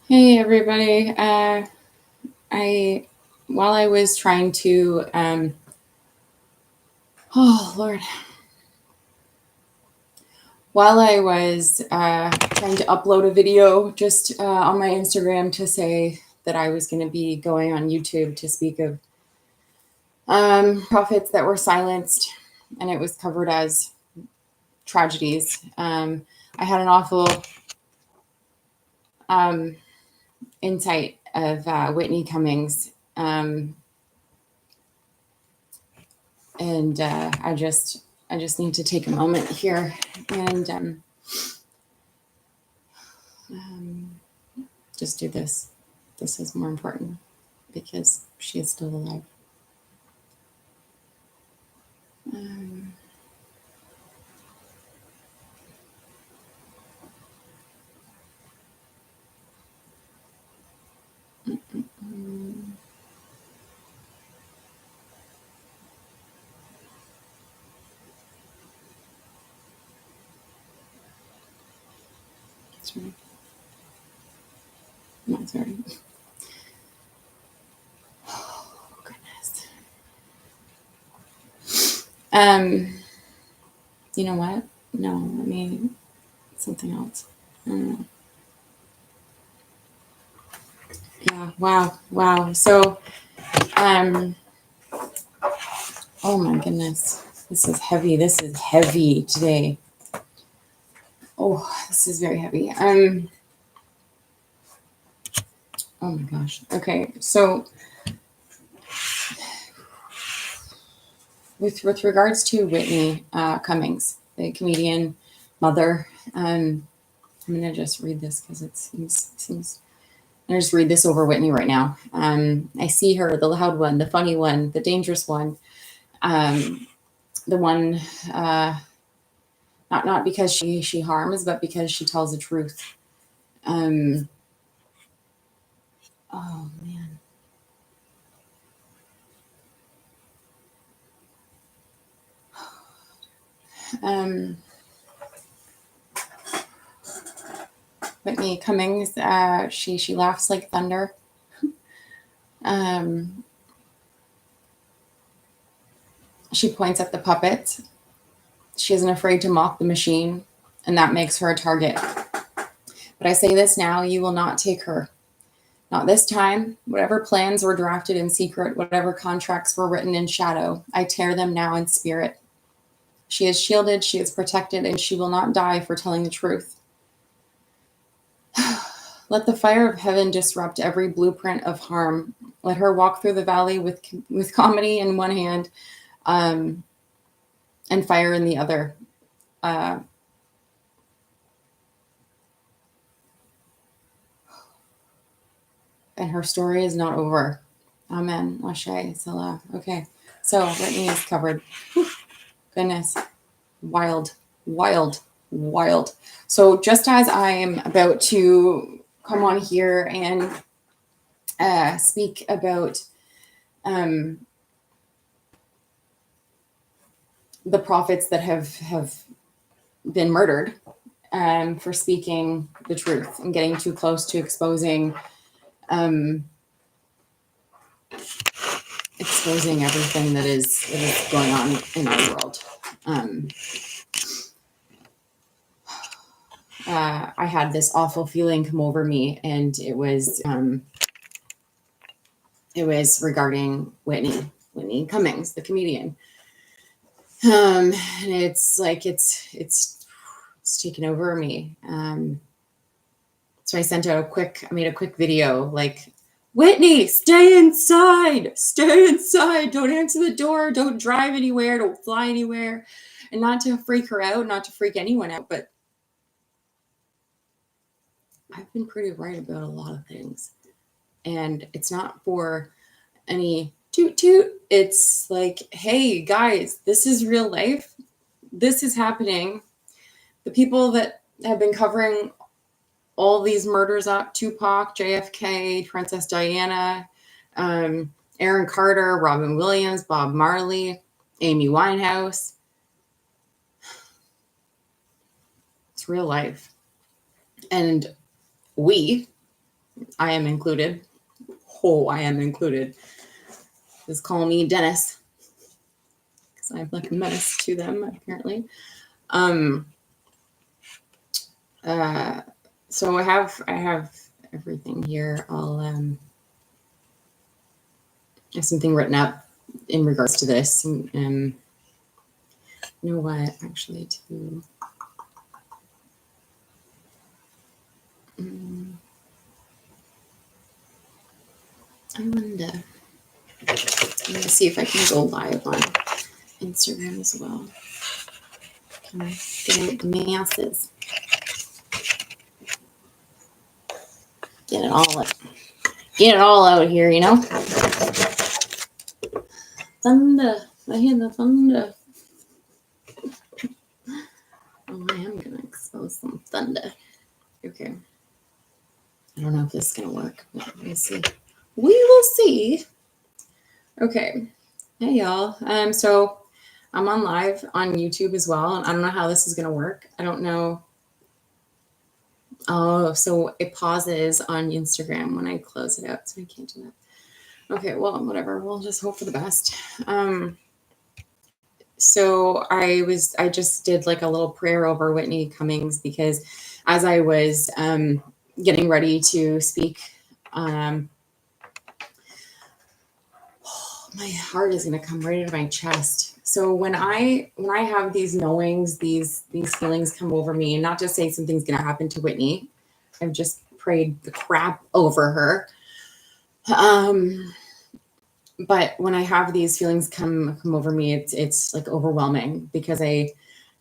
Hey everybody. I while I was trying to oh Lord, while I was trying to upload a video just on my Instagram to say that I was going to be going on YouTube to speak of prophets that were silenced, and it was covered as tragedies. I had an awful um, insight of Whitney Cummings. And I just need to take a moment here and um, just do this. This is more important because she is still alive. Um, sorry. No, sorry. Oh goodness. Um, you know what? No, let me something else. Um, yeah. Wow. Wow. So, um, oh my goodness. This is heavy. This is heavy today. Oh, this is very heavy. Oh my gosh. Okay. So, with regards to Whitney Cummings, the comedian mother, I'm gonna just read this because it seems. I just read this over Whitney right now. I see her, the loud one, the funny one, the dangerous one, um, the one not because she harms, but because she tells the truth. Um, oh man. Um, Whitney Cummings, she laughs like thunder. Um, she points at the puppet. She isn't afraid to mock the machine, and that makes her a target. But I say this now, you will not take her. Not this time. Whatever plans were drafted in secret, whatever contracts were written in shadow, I tear them now in spirit. She is shielded, she is protected, and she will not die for telling the truth. Let the fire of heaven disrupt every blueprint of harm. Let her walk through the valley with comedy in one hand, um, and fire in the other. Uh, and her story is not over. Amen. Lashe, Salah. Okay. So Whitney is covered. Whew, goodness. Wild, wild, wild. So just as I am about to come on here and speak about um, the prophets that have been murdered for speaking the truth and getting too close to um, exposing everything that is going on in our world. Um, I had this awful feeling come over me, and it was regarding Whitney Cummings, the comedian. And it's like it's taken over me. So I made a quick video like, Whitney, stay inside, don't answer the door, don't drive anywhere, don't fly anywhere, and not to freak her out, not to freak anyone out, but I've been pretty right about a lot of things, and it's not for any toot toot. It's like, hey guys, this is real life. This is happening. The people that have been covering all these murders up, Tupac, JFK, Princess Diana, Aaron Carter, Robin Williams, Bob Marley, Amy Winehouse. It's real life. And we, I am included. Oh, I am included. Just call me Dennis because I'm like a menace to them apparently. So I have everything here. I'll have something written up in regards to this. And you know what? Actually, too. I wonder. I'm gonna see if I can go live on Instagram as well. Can I get it the masses? Get it all up. Get it all out here, you know? Thunder. I hear the thunder. Oh, I am gonna expose some thunder. Okay. I don't know if this is gonna work, but we'll see. We will see. Okay. Hey y'all. So I'm on live on YouTube as well, and I don't know how this is gonna work. I don't know. Oh, so it pauses on Instagram when I close it out, so I can't do that. Okay, well, whatever. We'll just hope for the best. So I just did like a little prayer over Whitney Cummings because as I was getting ready to speak, my heart is going to come right into my chest. So when I have these knowings, these feelings come over me, and not to say something's going to happen to Whitney, I've just prayed the crap over her. But when I have these feelings come over me, it's like overwhelming because I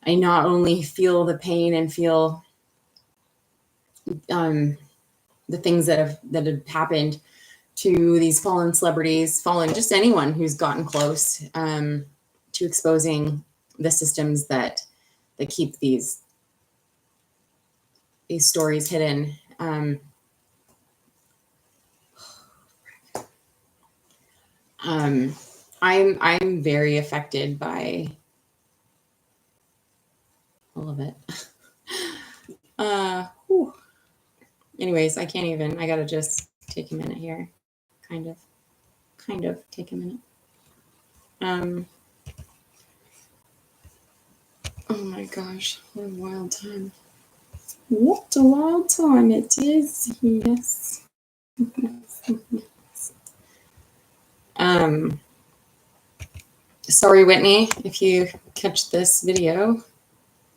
not only feel the pain and feel the things that have happened to these fallen celebrities, just anyone who's gotten close to exposing the systems that keep these stories hidden. I'm very affected by all of it. Anyways, I can't even. I gotta just take a minute here. Kind of take a minute. Oh my gosh, what a wild time. What a wild time it is. Yes. Sorry, Whitney, if you catch this video.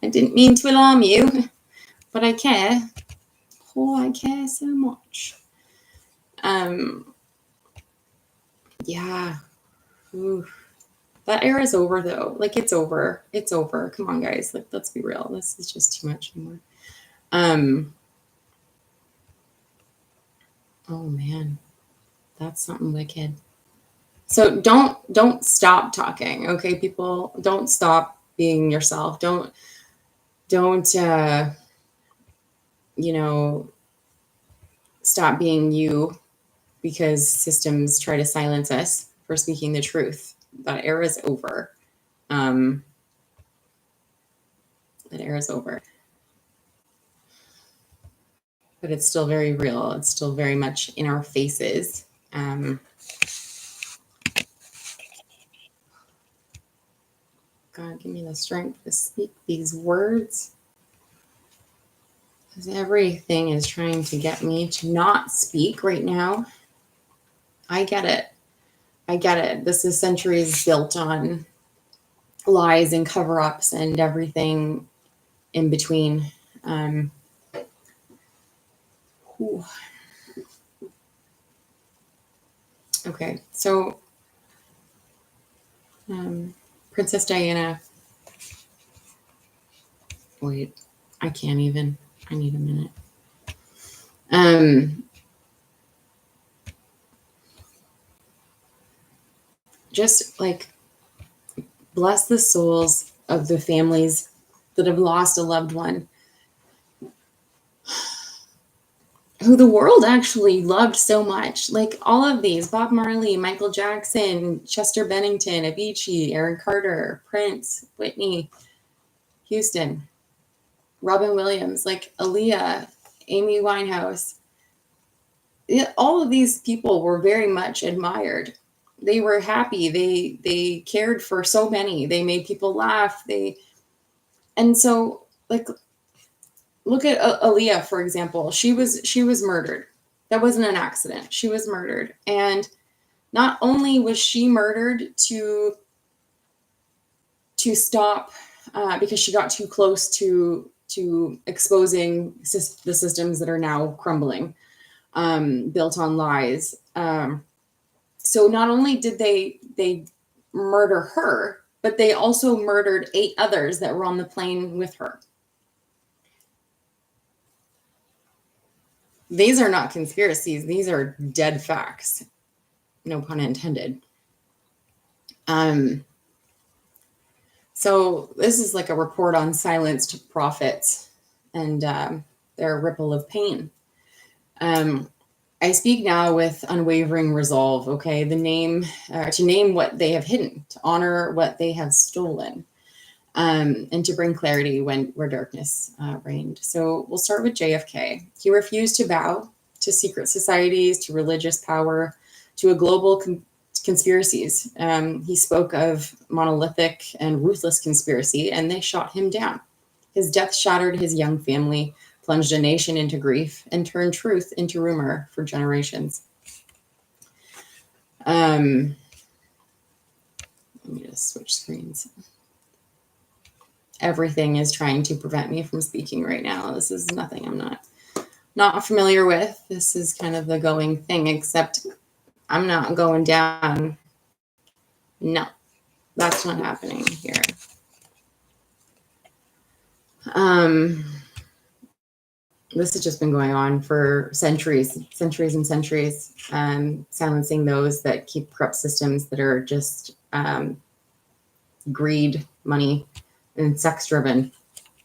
I didn't mean to alarm you, but I care. Oh, I care so much. Yeah. Ooh. That era is over though. Like it's over. It's over. Come on, guys. Like, let's be real. This is just too much anymore. Oh man. That's something wicked. So don't stop talking, okay, people? Don't stop being yourself. Don't stop being you because systems try to silence us for speaking the truth. That era is over. That era is over. But it's still very real. It's still very much in our faces. God, give me the strength to speak these words. Because everything is trying to get me to not speak right now. I get it. I get it. This is centuries built on lies and cover-ups and everything in between. Okay, so Princess Diana. Wait, I can't even. I need a minute. Just like bless the souls of the families that have lost a loved one who the world actually loved so much. Like all of these, Bob Marley, Michael Jackson, Chester Bennington, Avicii, Aaron Carter, Prince, Whitney Houston, Robin Williams, like Aaliyah, Amy Winehouse. all of these people were very much admired. They were happy. They cared for so many. They made people laugh. And so like look at Aaliyah, for example. She was murdered. That wasn't an accident. She was murdered. And not only was she murdered to stop because she got too close to exposing the systems that are now crumbling, built on lies. So not only did they murder her, but they also murdered 8 others that were on the plane with her. These are not conspiracies. These are dead facts. No pun intended. So this is like a report on silenced prophets and their ripple of pain. I speak now with unwavering resolve, okay? To name what they have hidden, to honor what they have stolen, and to bring clarity where darkness reigned. So we'll start with JFK. He refused to bow to secret societies, to religious power, to a global conspiracies. He spoke of monolithic and ruthless conspiracy, and they shot him down. His death shattered his young family, plunged a nation into grief, and turned truth into rumor for generations. Let me just switch screens. Everything is trying to prevent me from speaking right now. This is nothing I'm not familiar with. This is kind of the going thing, except I'm not going down. No, that's not happening here. This has just been going on for centuries and centuries, silencing those that keep corrupt systems that are just greed, money, and sex driven.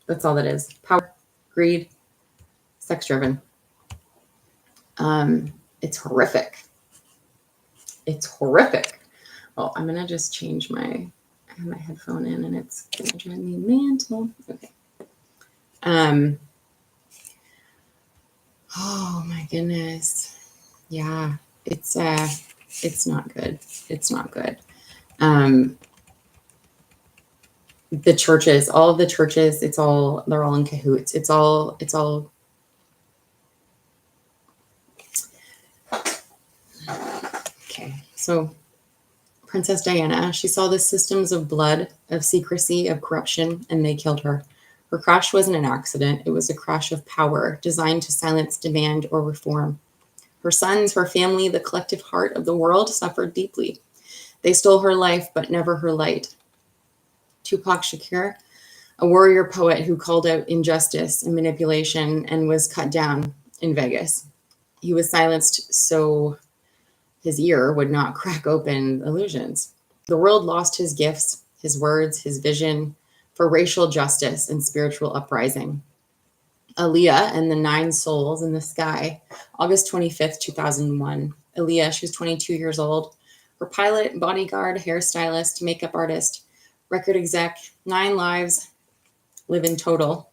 That's all that is. Power, greed, sex driven. It's horrific. It's horrific. Oh, I'm gonna just change I have my headphone in and it's gonna drive me mental. Okay. Oh my goodness. Yeah, it's not good. It's not good. The churches, all of the churches, they're all in cahoots. It's all okay. So Princess Diana, she saw the systems of blood, of secrecy, of corruption, and they killed her. Her crash wasn't an accident. It was a crash of power designed to silence demand or reform. Her sons, her family, the collective heart of the world suffered deeply. They stole her life, but never her light. Tupac Shakur, a warrior poet who called out injustice and manipulation and was cut down in Vegas. He was silenced so his ear would not crack open illusions. The world lost his gifts, his words, his vision for racial justice and spiritual uprising. Aaliyah and the 9 Souls in the Sky, August 25th, 2001. Aaliyah, she was 22 years old. Her pilot, bodyguard, hairstylist, makeup artist, record exec, 9 lives live in total.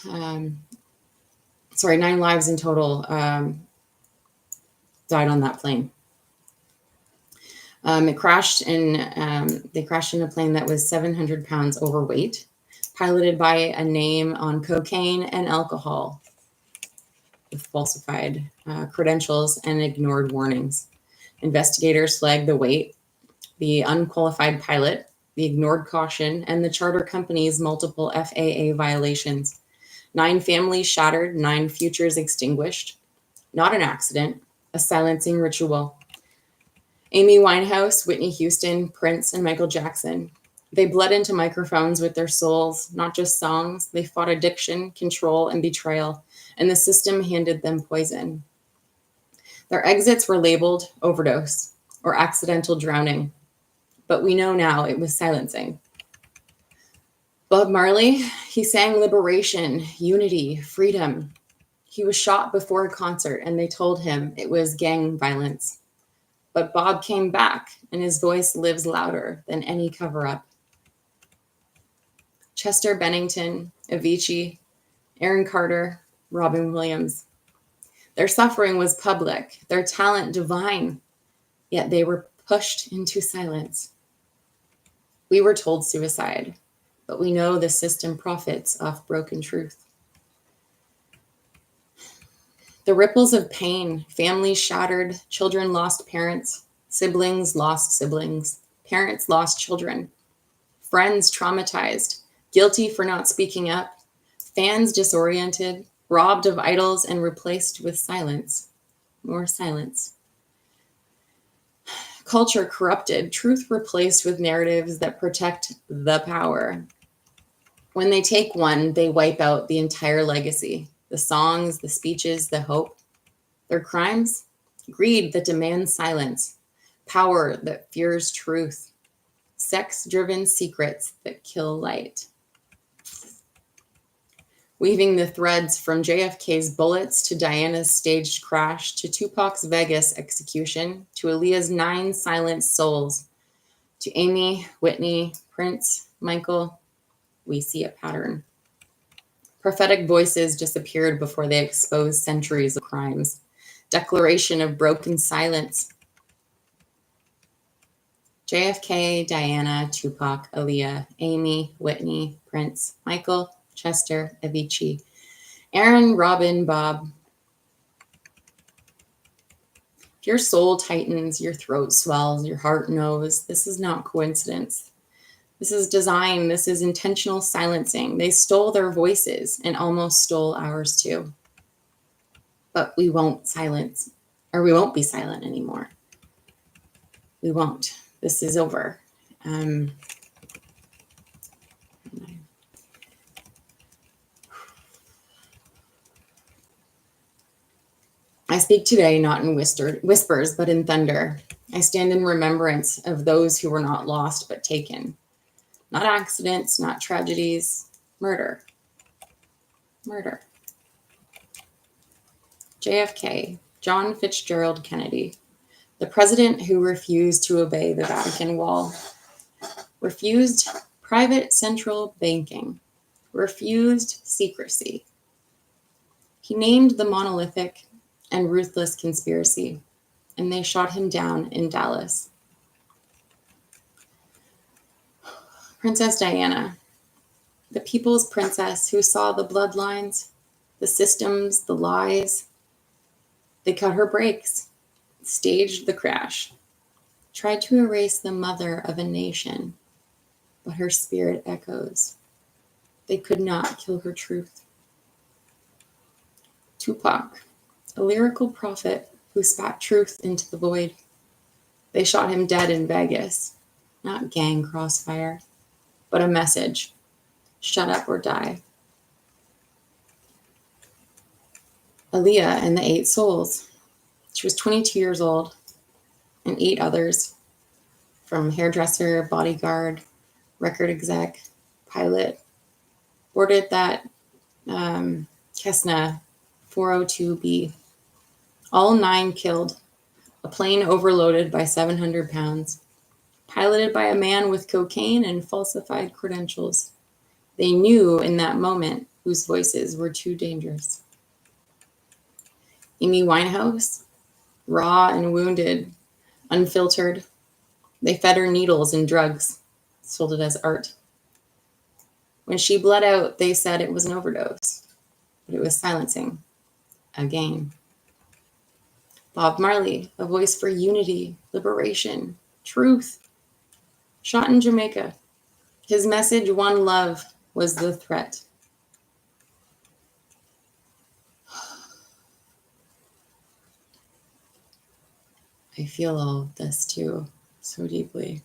9 lives in total died on that plane. They crashed in a plane that was 700 pounds overweight, piloted by a name on cocaine and alcohol, with falsified credentials and ignored warnings. Investigators flagged the weight, the unqualified pilot, the ignored caution, and the charter company's multiple FAA violations. 9 families shattered, 9 futures extinguished. Not an accident, a silencing ritual. Amy Winehouse, Whitney Houston, Prince, and Michael Jackson. They bled into microphones with their souls, not just songs. They fought addiction, control, and betrayal, and the system handed them poison. Their exits were labeled overdose or accidental drowning, but we know now it was silencing. Bob Marley, he sang liberation, unity, freedom. He was shot before a concert, and they told him it was gang violence. But Bob came back, and his voice lives louder than any cover-up. Chester Bennington, Avicii, Aaron Carter, Robin Williams. Their suffering was public, their talent divine, yet they were pushed into silence. We were told suicide, but we know the system profits off broken truth. The ripples of pain, families shattered, children lost parents, siblings lost siblings, parents lost children, friends traumatized, guilty for not speaking up, fans disoriented, robbed of idols and replaced with silence. More silence. Culture corrupted, truth replaced with narratives that protect the power. When they take one, they wipe out the entire legacy, the songs, the speeches, the hope. Their crimes? Greed that demands silence, power that fears truth, sex-driven secrets that kill light. Weaving the threads from JFK's bullets to Diana's staged crash to Tupac's Vegas execution to Aaliyah's 9 silent souls to Amy, Whitney, Prince, Michael, we see a pattern. Prophetic voices disappeared before they exposed centuries of crimes. Declaration of broken silence. JFK, Diana, Tupac, Aaliyah, Amy, Whitney, Prince, Michael, Chester, Avicii, Aaron, Robin, Bob. If your soul tightens, your throat swells, your heart knows, this is not coincidence. This is design. This is intentional silencing. They stole their voices and almost stole ours too. But we won't silence, or we won't be silent anymore. We won't. This is over. I speak today not in whispers, but in thunder. I stand in remembrance of those who were not lost, but taken. Not accidents, not tragedies, murder. Murder. JFK, John Fitzgerald Kennedy, the president who refused to obey the Vatican wall, refused private central banking, refused secrecy. He named the monolithic and ruthless conspiracy, and they shot him down in Dallas. Princess Diana, the people's princess who saw the bloodlines, the systems, the lies. They cut her brakes, staged the crash, tried to erase the mother of a nation, but her spirit echoes. They could not kill her truth. Tupac, a lyrical prophet who spat truth into the void. They shot him dead in Vegas, not gang crossfire, but a message: shut up or die. Aaliyah and the 8 souls. She was 22 years old, and 8 others, from hairdresser, bodyguard, record exec, pilot, boarded that Cessna 402B. All 9 killed. A plane overloaded by 700 pounds. Piloted by a man with cocaine and falsified credentials. They knew in that moment whose voices were too dangerous. Amy Winehouse, raw and wounded, unfiltered. They fed her needles and drugs, sold it as art. When she bled out, they said it was an overdose, but it was silencing. Again. Bob Marley, a voice for unity, liberation, truth. Shot in Jamaica. His message, one love, was the threat. I feel all of this too, so deeply.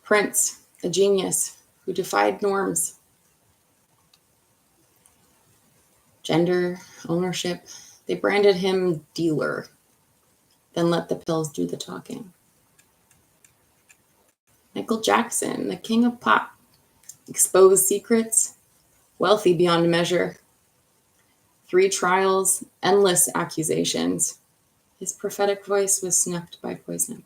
Prince, a genius who defied norms. Gender, ownership. They branded him dealer, then let the pills do the talking. Michael Jackson, the king of pop, exposed secrets, wealthy beyond measure. 3 trials, endless accusations. His prophetic voice was snuffed by poison.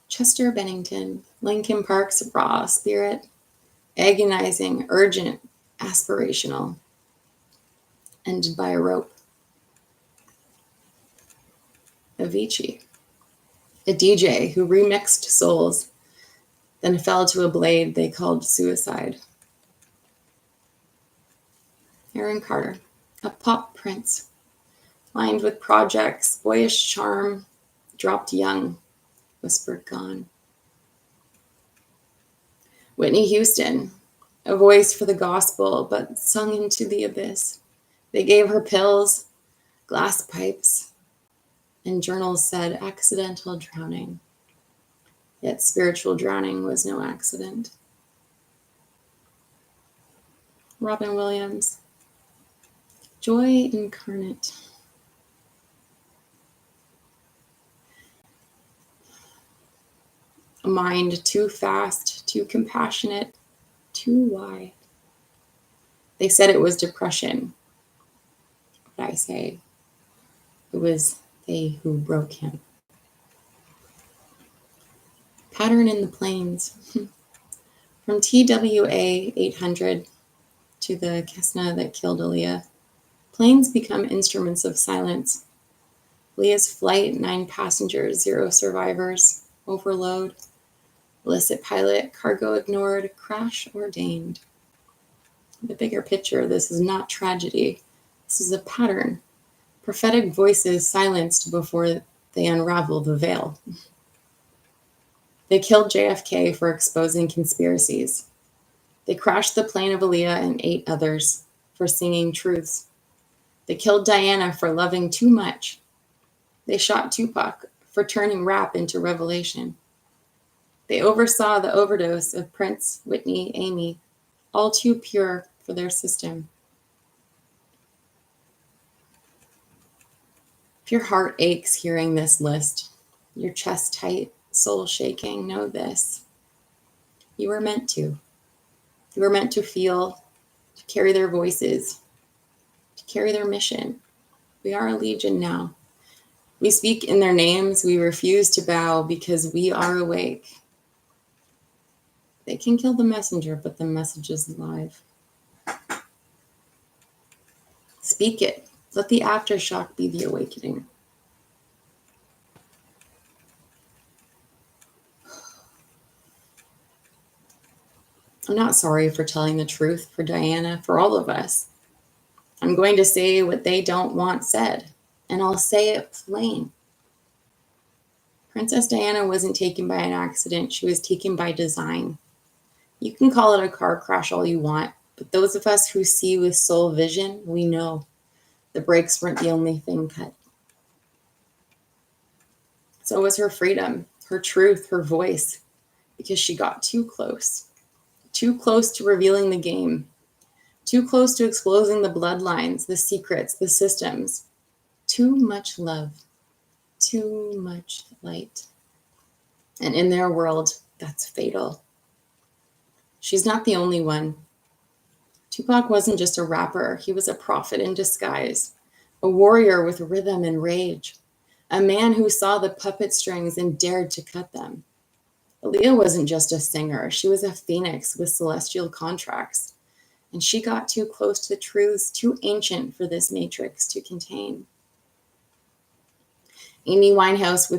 Chester Bennington, Linkin Park's raw spirit, agonizing, urgent, aspirational. ended by a rope. Avicii, a DJ who remixed souls, then fell to a blade they called suicide. Aaron Carter, a pop prince, lined with projects, boyish charm, dropped young, whispered gone. Whitney Houston, a voice for the gospel, but sung into the abyss. They gave her pills, glass pipes, and journals said accidental drowning. Yet spiritual drowning was no accident. Robin Williams, joy incarnate. A mind too fast, too compassionate, too wide. They said it was depression, but I say it was they who broke him. Pattern in the plains. From TWA 800 to the Cessna that killed Aaliyah, planes become instruments of silence. Leah's flight, 9 passengers, 0 survivors, overload, illicit pilot, cargo ignored, crash ordained. The bigger picture, this is not tragedy. This is a pattern. Prophetic voices silenced before they unravel the veil. They killed JFK for exposing conspiracies. They crashed the plane of Aaliyah and 8 others for singing truths. They killed Diana for loving too much. They shot Tupac for turning rap into revelation. They oversaw the overdose of Prince, Whitney, Amy, all too pure for their system. If your heart aches hearing this list, your chest tight, soul shaking, know this. You were meant to. You were meant to feel, to carry their voices, to carry their mission. We are a legion now. We speak in their names. We refuse to bow because we are awake. They can kill the messenger, but the message is alive. Speak it. Let the aftershock be the awakening. I'm not sorry for telling the truth for Diana, for all of us. I'm going to say what they don't want said, and I'll say it plain. Princess Diana wasn't taken by an accident. She was taken by design. You can call it a car crash all you want, but those of us who see with soul vision, we know the brakes weren't the only thing cut. So was her freedom, her truth, her voice, because she got too close to revealing the game, too close to exposing the bloodlines, the secrets, the systems. Too much love, too much light. And in their world, that's fatal. She's not the only one. Tupac wasn't just a rapper. He was a prophet in disguise, a warrior with rhythm and rage, a man who saw the puppet strings and dared to cut them. Aaliyah wasn't just a singer. She was a phoenix with celestial contracts. And she got too close to truths too ancient for this matrix to contain. Amy Winehouse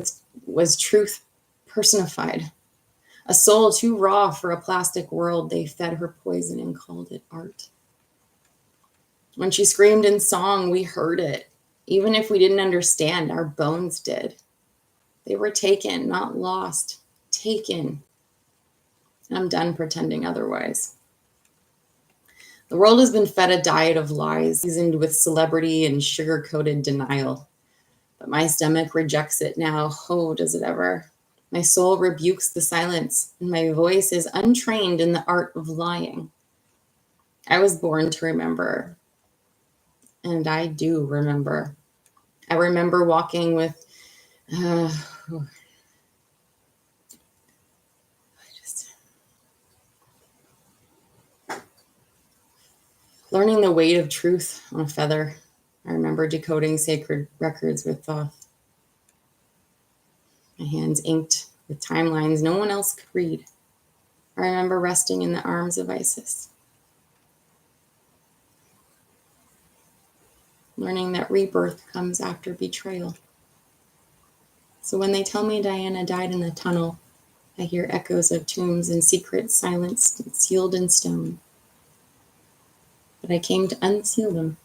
was truth personified. A soul too raw for a plastic world, they fed her poison and called it art. When she screamed in song, we heard it. Even if we didn't understand, our bones did. They were taken, not lost. Taken. And I'm done pretending otherwise. The world has been fed a diet of lies, seasoned with celebrity and sugar-coated denial. But my stomach rejects it now. Oh, does it ever? My soul rebukes the silence, and my voice is untrained in the art of lying. I was born to remember, and I do remember. I remember walking with learning the weight of truth on a feather. I remember decoding sacred records with Thoth. My hands inked with timelines no one else could read. I remember resting in the arms of Isis. learning that rebirth comes after betrayal. So when they tell me Diana died in the tunnel, I hear echoes of tombs and secrets silenced and sealed in stone. But I came to unseal them.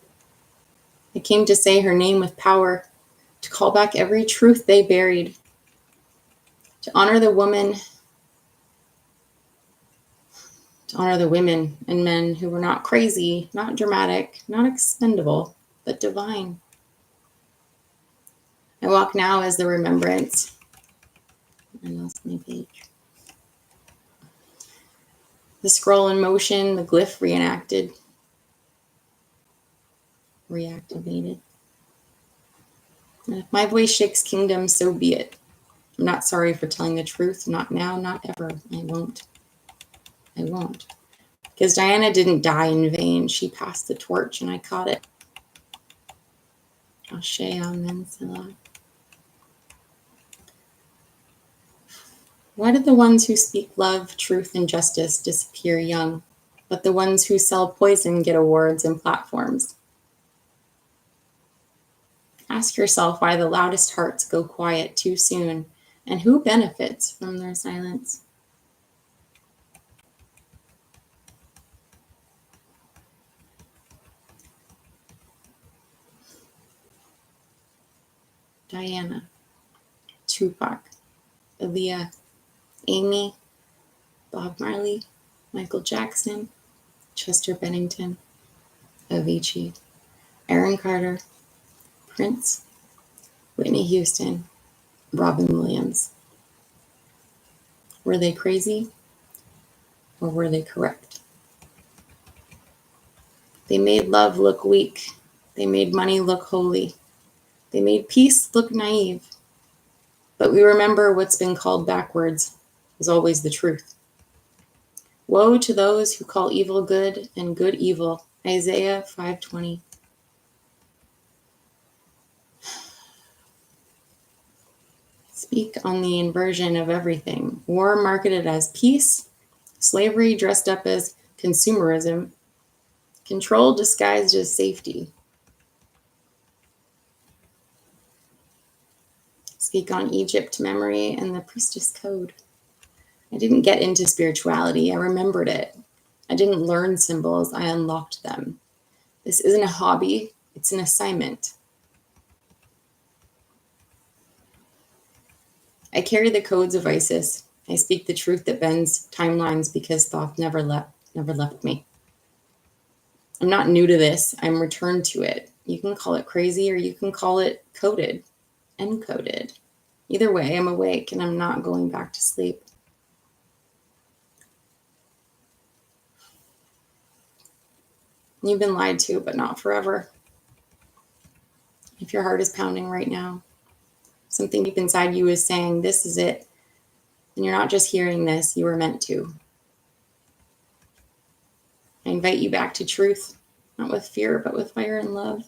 I came to say her name with power, to call back every truth they buried, to honor the women, to honor the women and men who were not crazy, not dramatic, not expendable, but divine. I walk now as the remembrance. I lost my page. The scroll in motion, the glyph reenacted, reactivated. And if my voice shakes kingdoms, so be it. I'm not sorry for telling the truth. Not now, not ever. I won't. I won't. Because Diana didn't die in vain. She passed the torch and I caught it. Ashe, amen, Selah. Why did the ones who speak love, truth, and justice disappear young, but the ones who sell poison get awards and platforms? Ask yourself why the loudest hearts go quiet too soon, and who benefits from their silence? Diana, Tupac, Aaliyah, Amy, Bob Marley, Michael Jackson, Chester Bennington, Avicii, Aaron Carter, Prince, Whitney Houston, Robin Williams. Were they crazy or were they correct? They made love look weak. They made money look holy. They made peace look naive. But we remember what's been called backwards is always the truth. Woe to those who call evil good and good evil. Isaiah 5:20. Speak on the inversion of everything. War marketed as peace, slavery dressed up as consumerism, control disguised as safety. Speak on Egypt memory and the priestess code. I didn't get into spirituality, I remembered it. I didn't learn symbols, I unlocked them. This isn't a hobby, it's an assignment. I carry the codes of Isis. I speak the truth that bends timelines because Thoth never left me. I'm not new to this, I'm returned to it. You can call it crazy or you can call it coded, encoded. Either way, I'm awake and I'm not going back to sleep. You've been lied to, but not forever. If your heart is pounding right now, something deep inside you is saying, this is it. And you're not just hearing this, you were meant to. I invite you back to truth, not with fear, but with fire and love.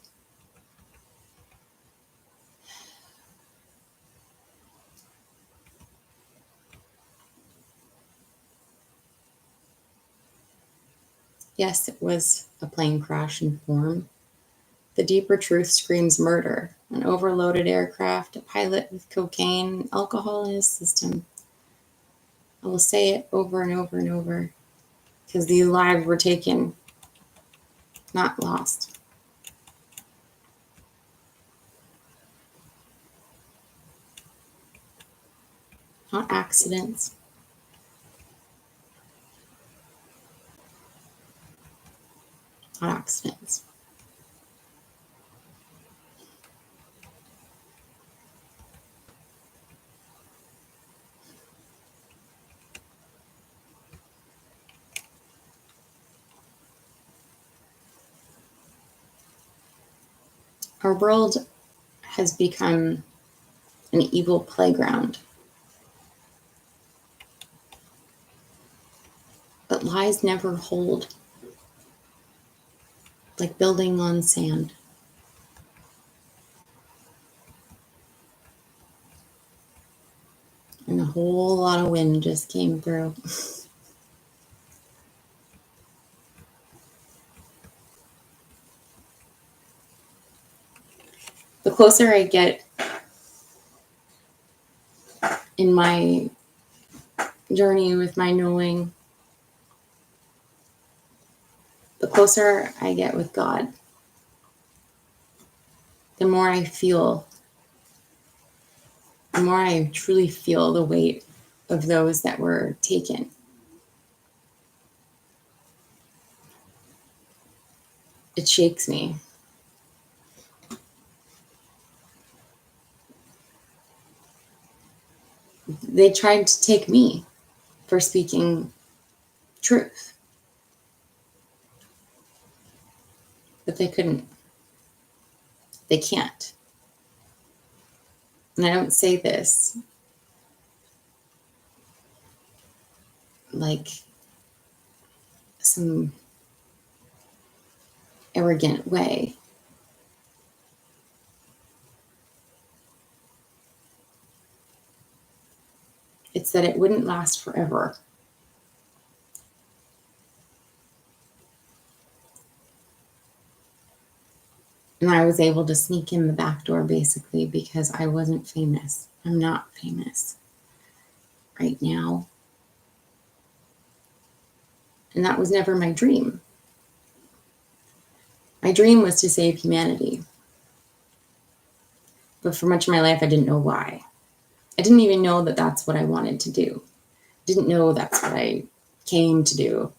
Yes, it was a plane crash in form. The deeper truth screams murder, an overloaded aircraft, a pilot with cocaine and alcohol in his system. I will say it over and over and over, because these lives were taken, not lost. Not accidents. Not accidents. Our world has become an evil playground. But lies never hold, like building on sand. And a whole lot of wind just came through. closer I get in my journey with my knowing, the closer I get with God, the more I truly feel the weight of those that were taken. It shakes me. They tried to take me for speaking truth, but they couldn't. They can't. And I don't say this like some arrogant way. It's that it wouldn't last forever. And I was able to sneak in the back door basically because I wasn't famous. I'm not famous right now. And that was never my dream. My dream was to save humanity. But for much of my life, I didn't know why. I didn't even know that that's what I wanted to do. I didn't know that's what I came to do.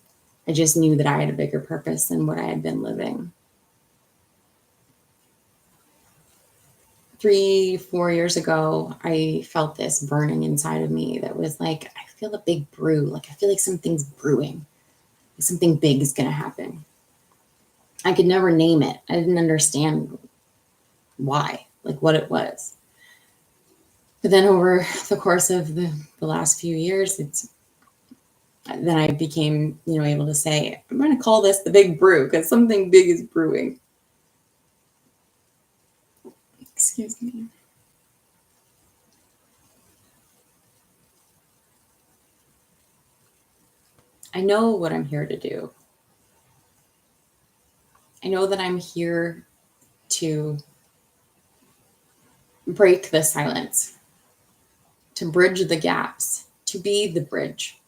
I just knew that I had a bigger purpose than what I had been living. 3-4 years ago, I felt this burning inside of me that was like, I feel a big brew. Like, I feel like something's brewing. Like something big is going to happen. I could never name it. I didn't understand why, like what it was. But then over the course of the last few years, then I became, able to say, I'm going to call this the big brew because something big is brewing. Excuse me. I know what I'm here to do. I know that I'm here to break the silence, to bridge the gaps, to be the bridge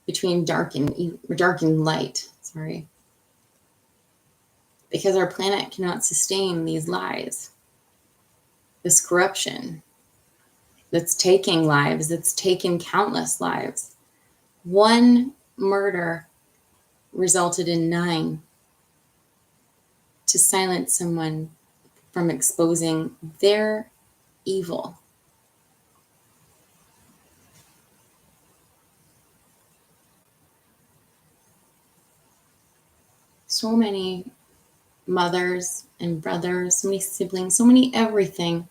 between dark and light. Because our planet cannot sustain these lies, this corruption that's taking lives, that's taken countless lives. One murder resulted in 9 to silence someone from exposing their evil. So many mothers and brothers, so many siblings, so many everything.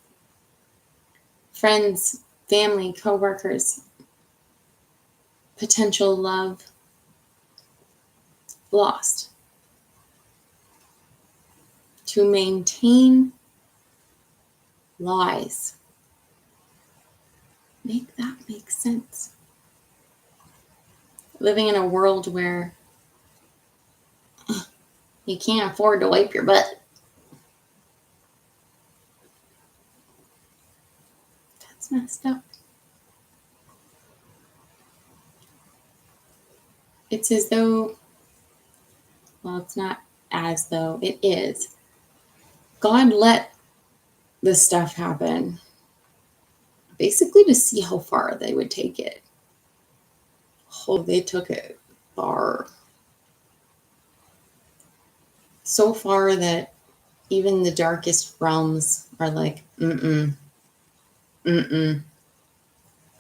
Friends, family, coworkers, potential love, lost. To maintain lies. Make that make sense. Living in a world where you can't afford to wipe your butt. That's messed up. It's as though, well, it's not as though, it is. God let this stuff happen basically to see how far they would take it. Oh, they took it far. So far that even the darkest realms are like, I'm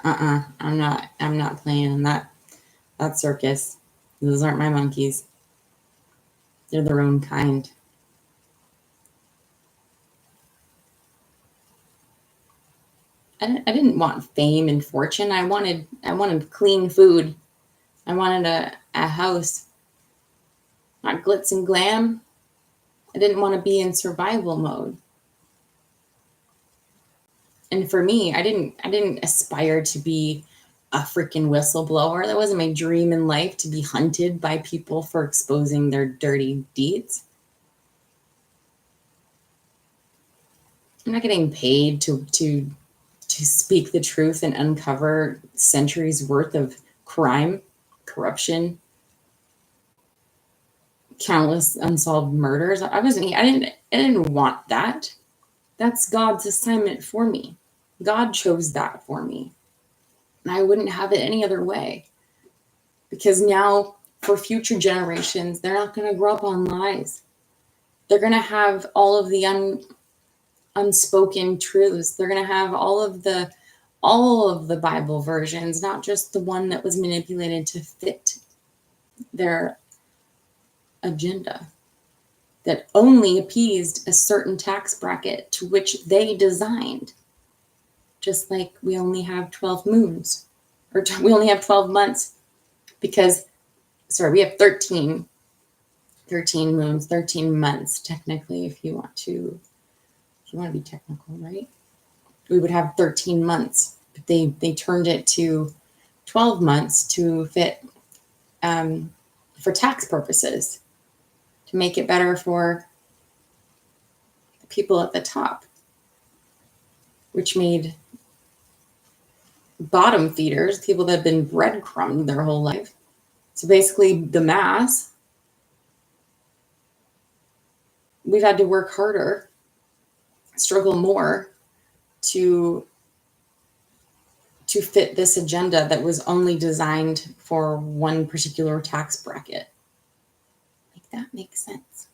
not playing in that circus. Those aren't my monkeys. They're their own kind. I didn't want fame and fortune. I wanted clean food. I wanted a house, not glitz and glam. I didn't want to be in survival mode. And for me, I didn't aspire to be a freaking whistleblower. That wasn't my dream in life, to be hunted by people for exposing their dirty deeds. I'm not getting paid to speak the truth and uncover centuries worth of crime, corruption, countless unsolved murders. I didn't want that. That's God's assignment for me. God chose that for me. And I wouldn't have it any other way. Because now, for future generations, they're not going to grow up on lies. They're going to have all of the unspoken truths. They're going to have all of the Bible versions, not just the one that was manipulated to fit their agenda, that only appeased a certain tax bracket to which they designed. Just like we only have 12 moons, or we only have 12 months because, we have 13 moons, 13 months, technically, if you want to be technical, right? We would have 13 months, but they turned it to 12 months to fit, for tax purposes, to make it better for the people at the top, which made bottom feeders, people that have been breadcrumbed their whole life. So basically the mass, we've had to work harder, struggle more to fit this agenda that was only designed for one particular tax bracket. Make that make sense?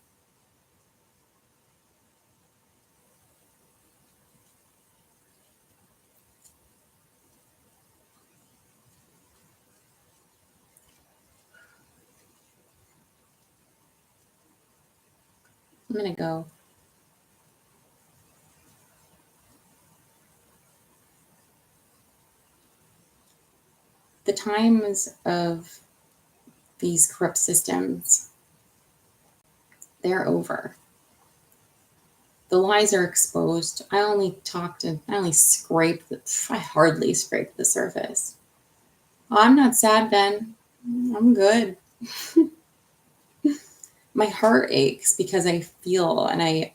I'm going to go. The times of these corrupt systems, they're over. The lies are exposed. I hardly scraped the surface. Oh, I'm not sad, Ben. I'm good. My heart aches because I feel, and I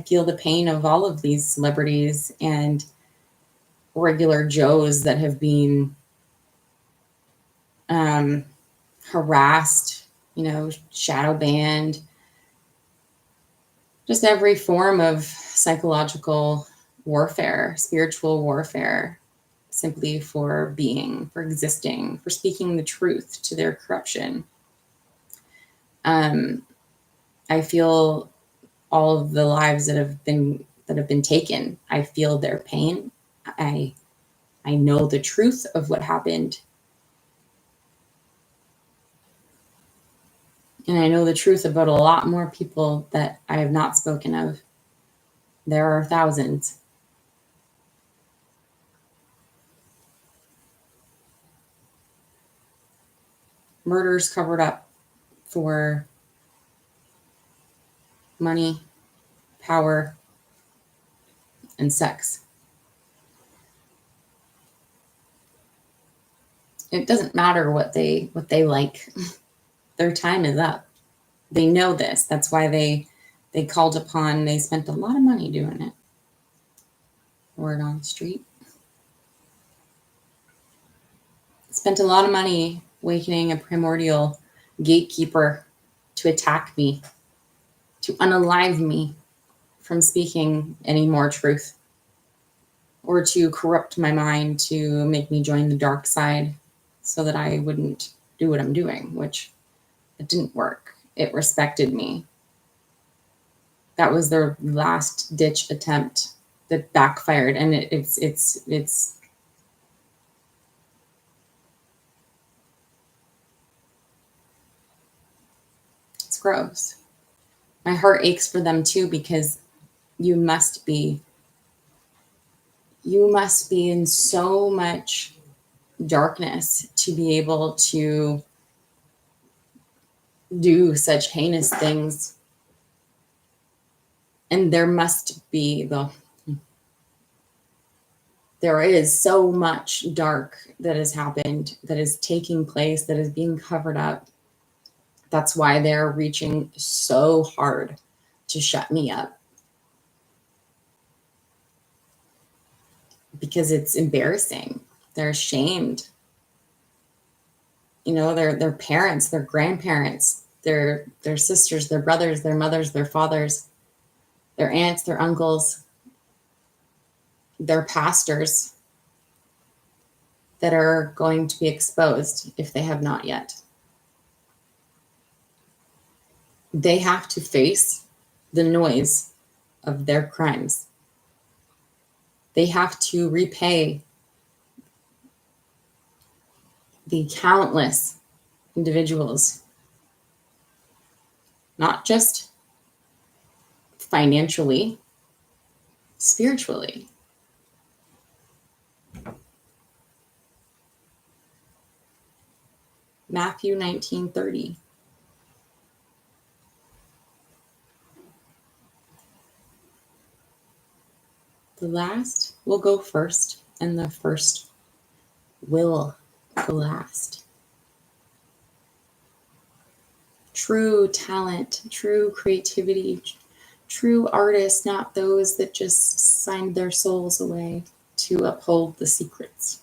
feel the pain of all of these celebrities and regular Joes that have been harassed, shadow banned, just every form of psychological warfare, spiritual warfare, simply for being, for existing, for speaking the truth to their corruption. I feel all of the lives that have been taken. I feel their pain. I know the truth of what happened. And I know the truth about a lot more people that I have not spoken of. There are thousands. Murders covered up for money, power, and sex. It doesn't matter what they like. Their time is up. They know this. That's why they spent a lot of money doing it. Word on the street. Spent a lot of money awakening a primordial gatekeeper to attack me, to unalive me from speaking any more truth, or to corrupt my mind to make me join the dark side so that I wouldn't do what I'm doing, which it didn't work. It respected me. That was their last ditch attempt that backfired, and it's gross. My heart aches for them too, because you must be in so much darkness to be able to do such heinous things. And there is so much dark that has happened, that is taking place, that is being covered up. That's why they're reaching so hard to shut me up. because it's embarrassing. They're ashamed. You know, their parents, their grandparents, their sisters, their brothers, their mothers, their fathers, their aunts, their uncles, their pastors that are going to be exposed if they have not yet. They have to face the noise of their crimes. They have to repay the countless individuals, not just financially, spiritually. Matthew 19:30. The last will go first, and the first will go last. True talent, true creativity, true artists, not those that just signed their souls away to uphold the secrets.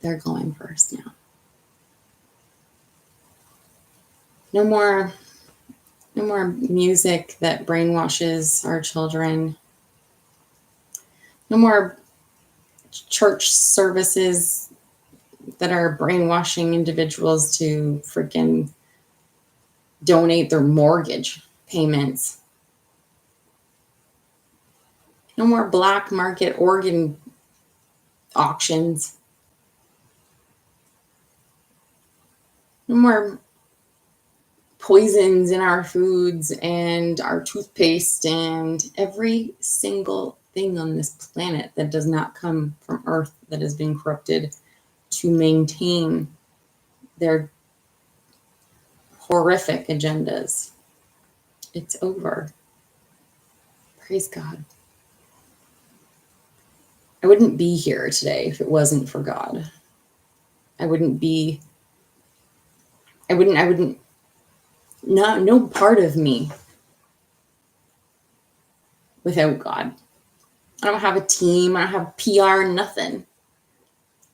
They're going first now. No more music that brainwashes our children. No more church services that are brainwashing individuals to freaking donate their mortgage payments. No more black market organ auctions. No more poisons in our foods and our toothpaste and every single thing on this planet that does not come from Earth that has been corrupted to maintain their horrific agendas. It's over. Praise God. I wouldn't be here today if it wasn't for God. No part of me without God. I don't have a team. I don't have PR, nothing.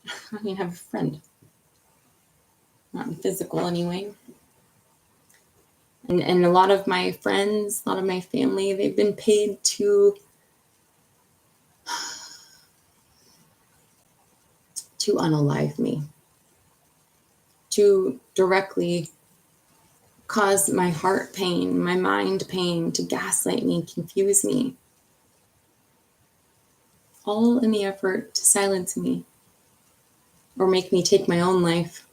I don't even have a friend. Not in physical anyway. And a lot of my friends, a lot of my family, they've been paid to unalive me, to directly cause my heart pain, my mind pain, to gaslight me, confuse me, all in the effort to silence me or make me take my own life.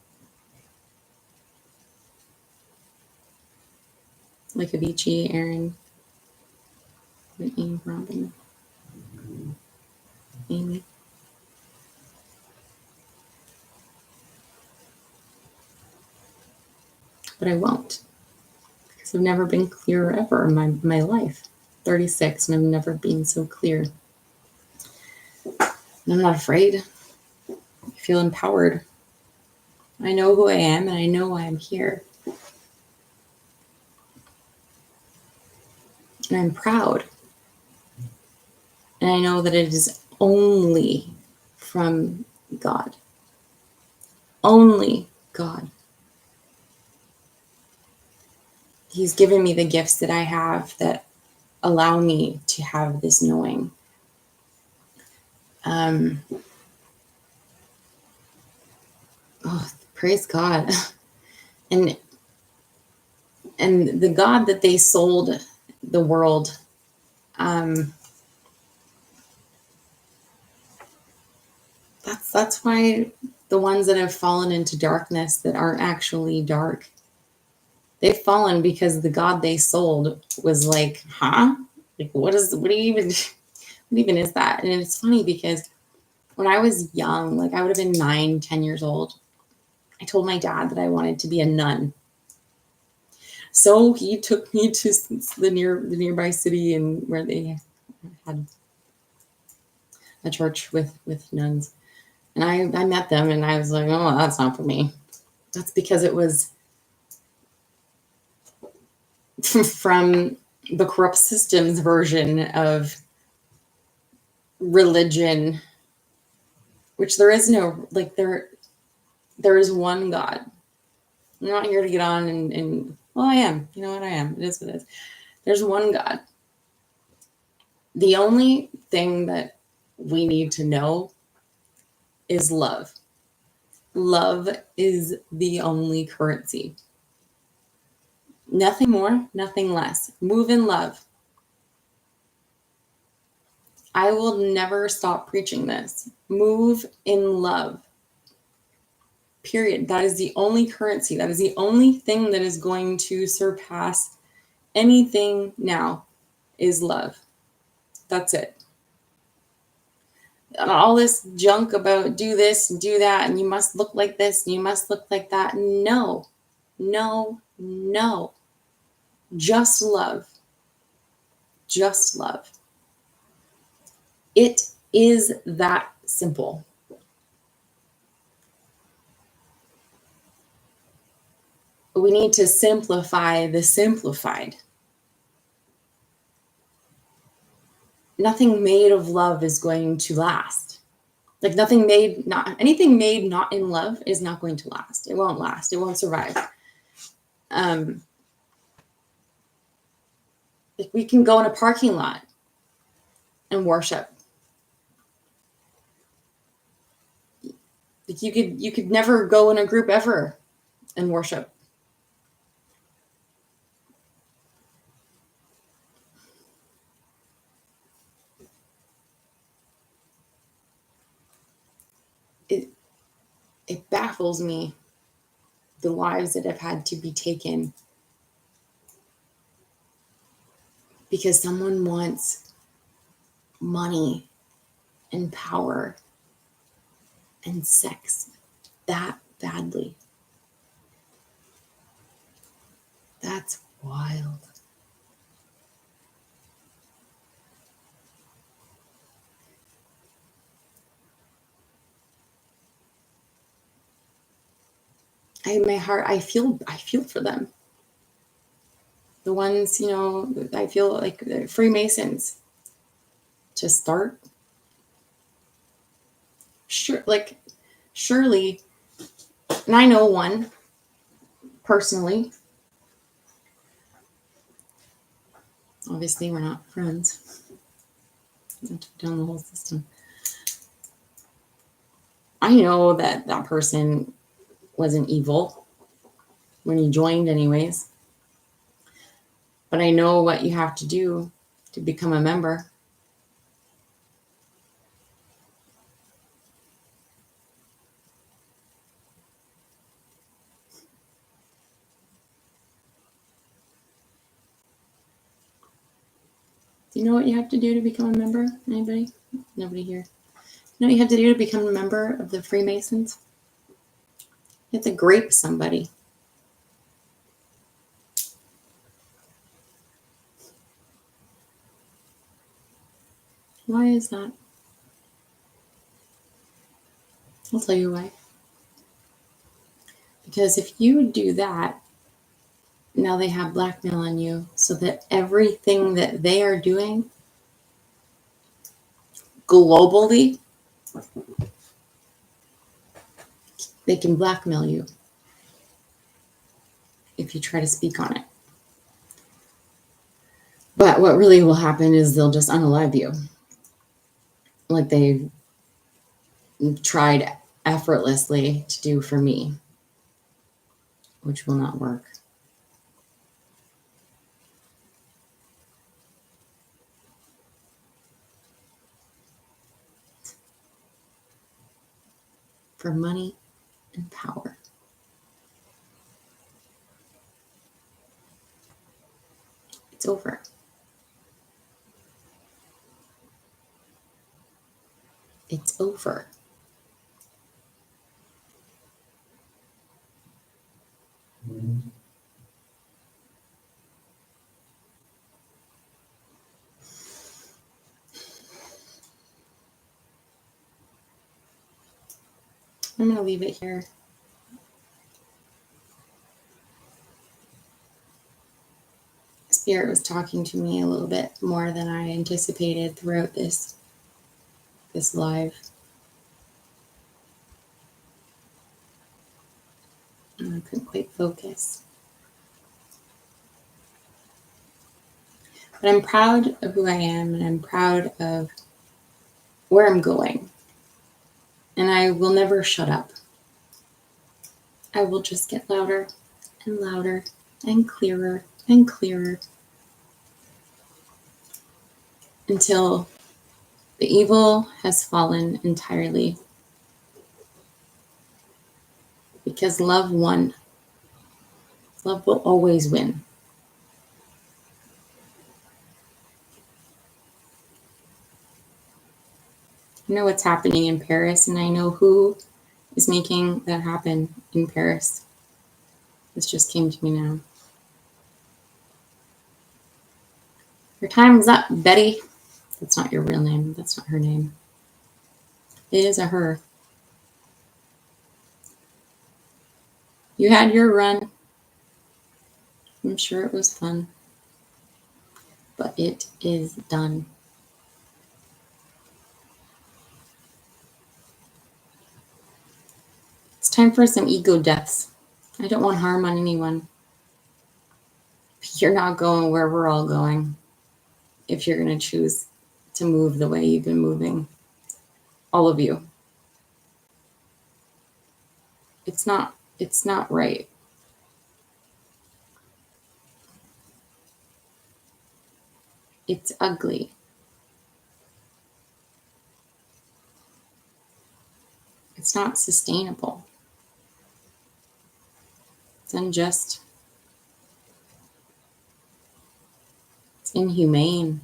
Like Avicii, Aaron, Whitney, Robin, Amy. But I won't, because I've never been clearer ever in my life. 36, and I've never been so clear. And I'm not afraid. I feel empowered. I know who I am, and I know why I'm here. And I'm proud. And I know that it is only from God. Only God. He's given me the gifts that I have that allow me to have this knowing. Praise God. And the God that they sold the world, that's why the ones that have fallen into darkness that aren't actually dark, they've fallen because the God they sold was like, huh? Like, what even is that? And it's funny because when I was young, like I would have been 9, 10 years old, I told my dad that I wanted to be a nun. So he took me to the nearby city and where they had a church with nuns. And I met them and I was like, oh, that's not for me. That's because it was from the corrupt systems version of religion which there is no, like, there is one God. I'm not here to get on and well, I am. You know what? I am. It is what it is. There's one God. The only thing that we need to know is love. Love is the only currency. Nothing more, nothing less. Move in love. I will never stop preaching this. Move in love. Period. That is the only currency. That is the only thing that is going to surpass anything now is love. That's it. All this junk about do this and do that, and you must look like this and you must look like that. No, no, no. Just love. Just love. It is that simple. We need to simplify the simplified. Nothing made of love is going to last. Like anything made not in love is not going to last. It won't last. It won't survive. Like we can go in a parking lot and worship. Like you could never go in a group ever and worship. It baffles me the lives that have had to be taken because someone wants money and power and sex that badly. That's wild. My heart, I feel for them. The ones, I feel like Freemasons to start. Surely, and I know one personally. Obviously, we're not friends. I took down the whole system. I know that person wasn't evil when he joined anyways. But I know what you have to do to become a member. Do you know what you have to do to become a member? Anybody? Nobody here. You know what you have to do to become a member of the Freemasons? You have to grape somebody. Why is that? I'll tell you why. Because if you do that, now they have blackmail on you so that everything that they are doing globally, they can blackmail you if you try to speak on it. But what really will happen is they'll just unalive you. Like they tried effortlessly to do for me, which will not work. For money and power. It's over. It's over. I'm going to leave it here. Spirit was talking to me a little bit more than I anticipated throughout this live. and I couldn't quite focus. But I'm proud of who I am, and I'm proud of where I'm going. And I will never shut up. I will just get louder and louder and clearer until the evil has fallen entirely. Because love won. Love will always win. I know what's happening in Paris, and I know who is making that happen in Paris. This just came to me now. Your time's up, Betty. That's not your real name. That's not her name. It is a her. You had your run. I'm sure it was fun. But it is done. It's time for some ego deaths. I don't want harm on anyone. You're not going where we're all going if you're going to choose to move the way you've been moving. All of you. It's not right. It's ugly. It's not sustainable. It's unjust. It's inhumane.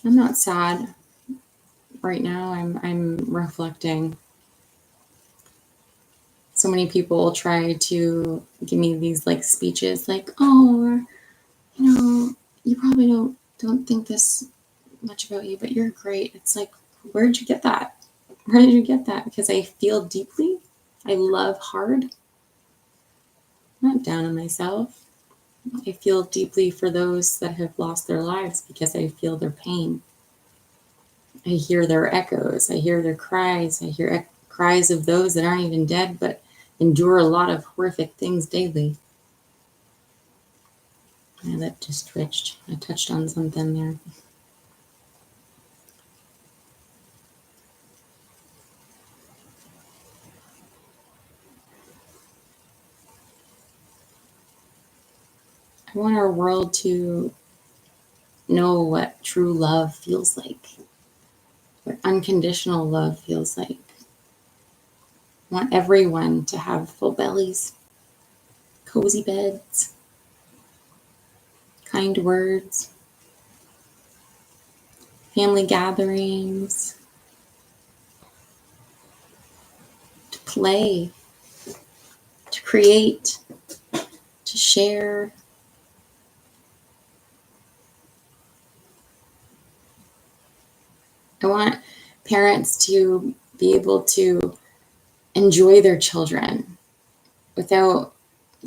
I'm not sad right now. I'm reflecting. So many people try to give me these like speeches like, oh, you know, you probably don't think this much about you, but you're great. It's like, where did you get that? Where did you get that? Because I feel deeply. I love hard. I'm not down on myself. I feel deeply for those that have lost their lives because I feel their pain. I hear their echoes. I hear their cries. I hear cries of those that aren't even dead but endure a lot of horrific things daily. My lip just twitched. I touched on something there. I want our world to know what true love feels like, what unconditional love feels like. I want everyone to have full bellies, cozy beds, kind words, family gatherings, to play, to create, to share. I want parents to be able to enjoy their children without,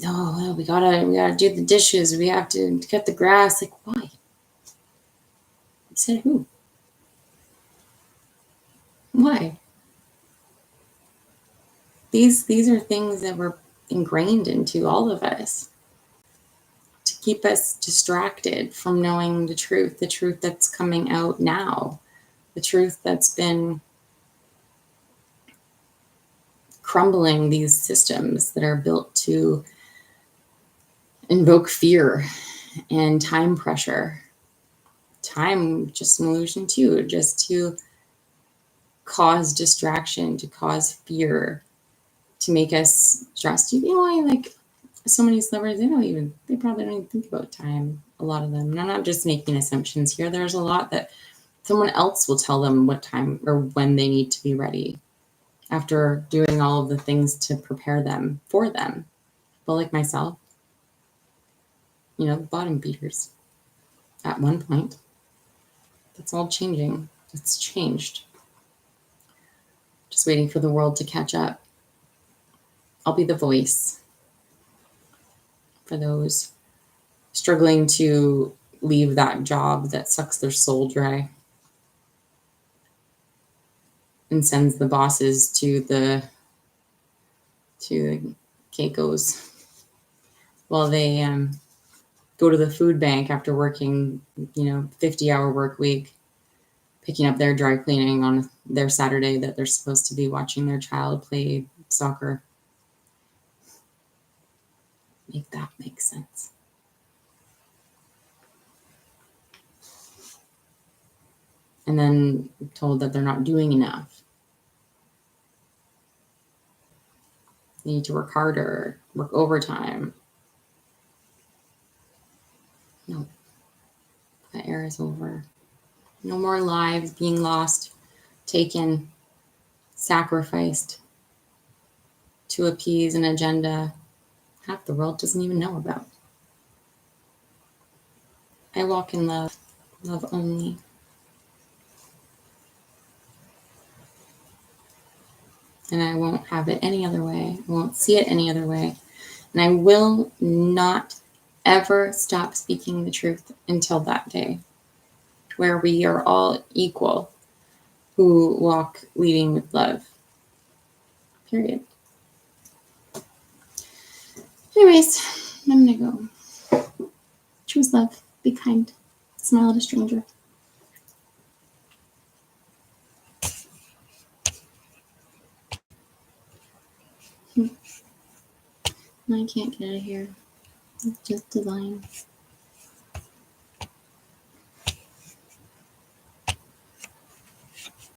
oh, well, we gotta do the dishes, we have to cut the grass. Like, why? Said who? Why? These are things that were ingrained into all of us to keep us distracted from knowing the truth that's coming out now, the truth that's been crumbling these systems that are built to invoke fear and time pressure. Time, just an illusion too, just to cause distraction, to cause fear, to make us stressed. You know, like so many celebrities, they probably don't even think about time, a lot of them. And I'm not just making assumptions here. There's a lot that someone else will tell them what time or when they need to be ready after doing all of the things to prepare them for them. But like myself, bottom beaters at one point. That's all changing. It's changed. Just waiting for the world to catch up. I'll be the voice for those struggling to leave that job that sucks their soul dry and sends the bosses to the Keikos while they go to the food bank after working, 50-hour work week, picking up their dry cleaning on their Saturday that they're supposed to be watching their child play soccer. Make that make sense. And then told that they're not doing enough. They need to work harder, work overtime. No, that era is over. No more lives being lost, taken, sacrificed to appease an agenda half the world doesn't even know about. I walk in love, love only. And I won't have it any other way. I won't see it any other way. And I will not ever stop speaking the truth until that day where we are all equal who walk leading with love. Period. Anyways, I'm going to go. Choose love. Be kind. Smile at a stranger. I can't get out of here. It's just divine.